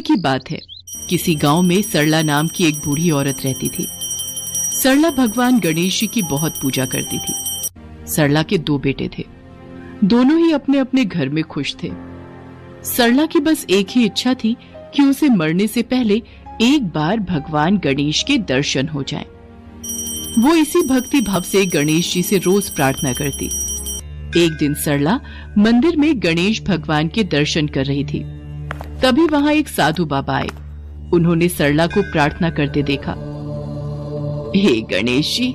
की बात है। किसी गांव में सरला नाम की एक बूढ़ी औरत रहती थी। सरला भगवान गणेश जी की बहुत पूजा करती थी। सरला के 2 बेटे थे। दोनों ही अपने अपने घर में खुश थे। सरला की बस एक ही इच्छा थी कि उसे मरने से पहले एक बार भगवान गणेश के दर्शन हो जाएं। वो इसी भक्ति भाव से गणेश जी से रोज प्रार्थना करती। एक दिन सरला मंदिर में गणेश भगवान के दर्शन कर रही थी। तभी वहां एक साधु बाबा आए। उन्होंने सरला को प्रार्थना करते देखा। हे गणेश जी,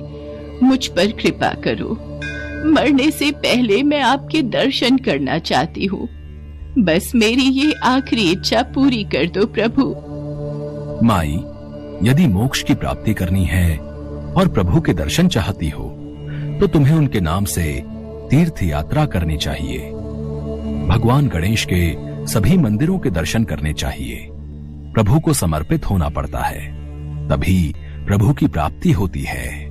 मुझ पर कृपा करो। मरने से पहले मैं आपके दर्शन करना चाहती हूँ। बस मेरी ये आखिरी इच्छा पूरी कर दो प्रभु। माई, यदि मोक्ष की प्राप्ति करनी है और प्रभु के दर्शन चाहती हो तो तुम्हें उनके नाम से तीर्थ यात्रा करनी चाहिए। भगवान गणेश के सभी मंदिरों के दर्शन करने चाहिए। प्रभु को समर्पित होना पड़ता है, तभी प्रभु की प्राप्ति होती है।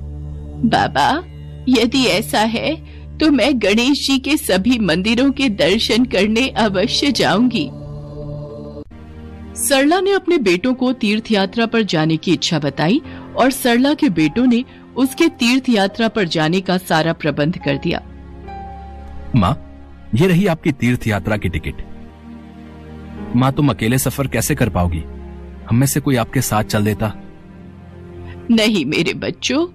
बाबा, यदि ऐसा है तो मैं गणेश जी के सभी मंदिरों के दर्शन करने अवश्य जाऊंगी। सरला ने अपने बेटों को तीर्थ यात्रा पर जाने की इच्छा बताई और सरला के बेटों ने उसके तीर्थ यात्रा पर जाने का सारा प्रबंध कर दिया। माँ, ये रही आपकी तीर्थ यात्रा की टिकट। माँ, तुम अकेले सफर कैसे कर पाओगी? हम में से कोई आपके साथ चल देता। नहीं मेरे बच्चों,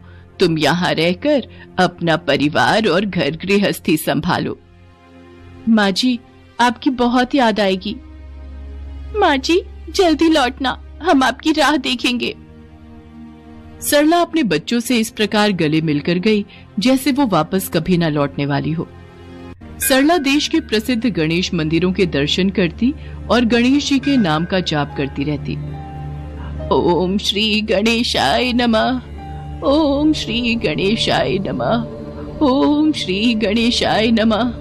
तुम यहाँ रहकर अपना परिवार और घर गृहस्थी संभालो। माँ जी, आपकी बहुत याद आएगी। माँ जी, जल्दी लौटना, हम आपकी राह देखेंगे। सरला अपने बच्चों से इस प्रकार गले मिलकर गई जैसे वो वापस कभी न लौटने वाली हो। सरला देश के प्रसिद्ध गणेश मंदिरों के दर्शन करती और गणेश जी के नाम का जाप करती रहती। ओम श्री गणेशाय नमः, ओम श्री गणेशाय नमः, ओम श्री गणेशाय नमः।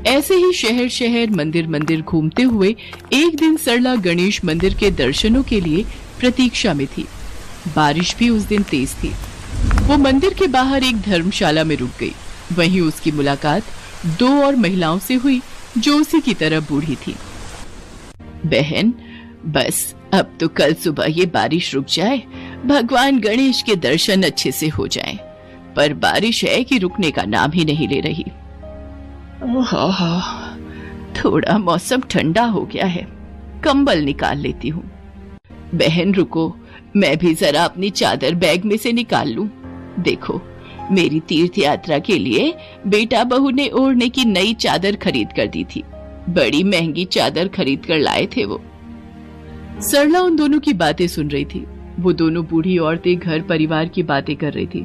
ऐसे ही शहर शहर मंदिर मंदिर घूमते हुए एक दिन सरला गणेश मंदिर के दर्शनों के लिए प्रतीक्षा में थी। बारिश भी उस दिन तेज थी। वो मंदिर के बाहर एक धर्मशाला में रुक गई। वहीं उसकी मुलाकात 2 और महिलाओं से हुई जो उसी की तरह बूढ़ी थी। बहन, बस अब तो कल सुबह ये बारिश रुक जाए, भगवान गणेश के दर्शन अच्छे से हो जाएं। पर बारिश है कि रुकने का नाम ही नहीं ले रही। ओह, थोड़ा मौसम ठंडा हो गया है, कंबल निकाल लेती हूँ। बहन रुको, मैं भी जरा अपनी चादर बैग में से निकाल लूं। देखो, मेरी तीर्थ यात्रा के लिए बेटा बहू ने ओढ़ने की नई चादर खरीद कर दी थी। बड़ी महंगी चादर खरीद कर लाए थे वो। सरला उन दोनों की बातें सुन रही थी। वो दोनों बूढ़ी औरतें घर परिवार की बातें कर रही थी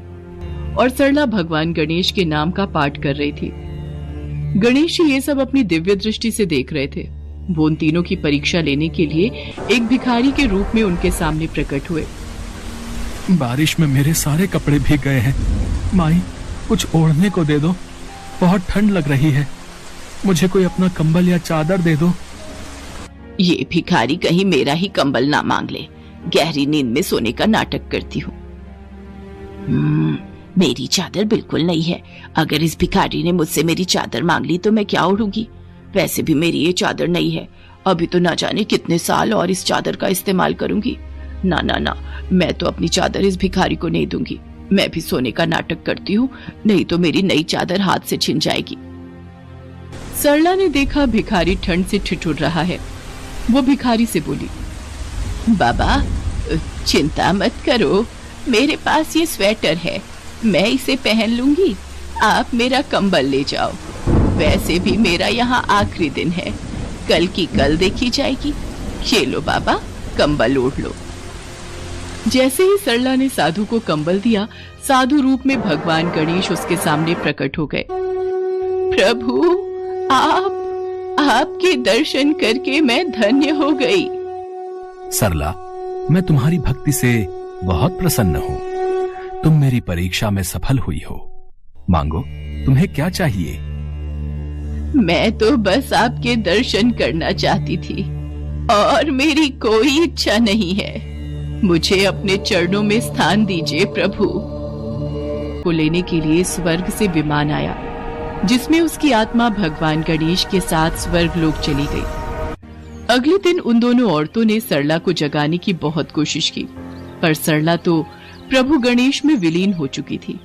और सरला भगवान गणेश के नाम का पाठ कर रही थी। गणेश जी ये सब अपनी दिव्य दृष्टि से देख रहे थे। वो उन तीनों की परीक्षा लेने के लिए एक भिखारी के रूप में उनके सामने प्रकट हुए। बारिश में मेरे सारे कपड़े भीग गए हैं। माई, कुछ ओढ़ने को दे दो, बहुत ठंड लग रही है। मुझे कोई अपना कंबल या चादर दे दो। ये भिखारी कहीं मेरा ही कंबल ना मांग ले। गहरी नींद में सोने का नाटक करती हूँ। मेरी चादर बिल्कुल नहीं है। अगर इस भिखारी ने मुझसे मेरी चादर मांग ली तो मैं क्या ओढ़ूंगी? वैसे भी मेरी ये चादर नहीं है। अभी तो ना जाने कितने साल और इस चादर का इस्तेमाल करूंगी। ना ना ना, मैं तो अपनी चादर इस भिखारी को नहीं दूंगी। मैं भी सोने का नाटक करती हूँ, नहीं तो मेरी नई चादर हाथ से छिन जाएगी। सरला ने देखा भिखारी ठंड से ठिठुर रहा है। वो भिखारी से बोली, बाबा चिंता मत करो, मेरे पास ये स्वेटर है, मैं इसे पहन लूंगी। आप मेरा कंबल ले जाओ। वैसे भी मेरा यहाँ आखिरी दिन है, कल की कल देखी जाएगी। ये लो बाबा, कंबल ओढ़ लो। जैसे ही सरला ने साधु को कंबल दिया, साधु रूप में भगवान गणेश उसके सामने प्रकट हो गए। प्रभु, आपके दर्शन करके मैं धन्य हो गई। सरला, मैं तुम्हारी भक्ति से बहुत प्रसन्न हूँ। तुम मेरी परीक्षा में सफल हुई हो। मांगो, तुम्हें क्या चाहिए? मैं तो बस आपके दर्शन करना चाहती थी और मेरी कोई इच्छा नहीं है। मुझे अपने चरणों में स्थान दीजिए प्रभु। को लेने के लिए स्वर्ग से विमान आया जिसमें उसकी आत्मा भगवान गणेश के साथ स्वर्ग लोक चली गई। अगले दिन उन दोनों औरतों ने सरला को जगाने की बहुत कोशिश की, पर सरला तो प्रभु गणेश में विलीन हो चुकी थी।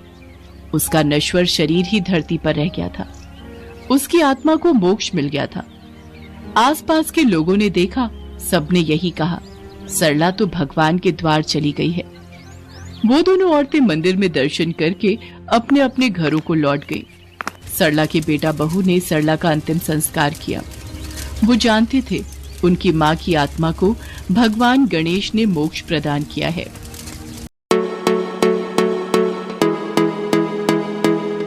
उसका नश्वर शरीर ही धरती पर रह गया था। उसकी आत्मा को मोक्ष मिल गया था। आसपास के लोगों ने देखा, सबने यही कहा, सरला तो भगवान के द्वार चली गई है। वो दोनों औरतें मंदिर में दर्शन करके अपने अपने घरों को लौट गईं। सरला के बेटा बहू ने सरला का अंतिम संस्कार किया। वो जानते थे उनकी मां की आत्मा को भगवान गणेश ने मोक्ष प्रदान किया है।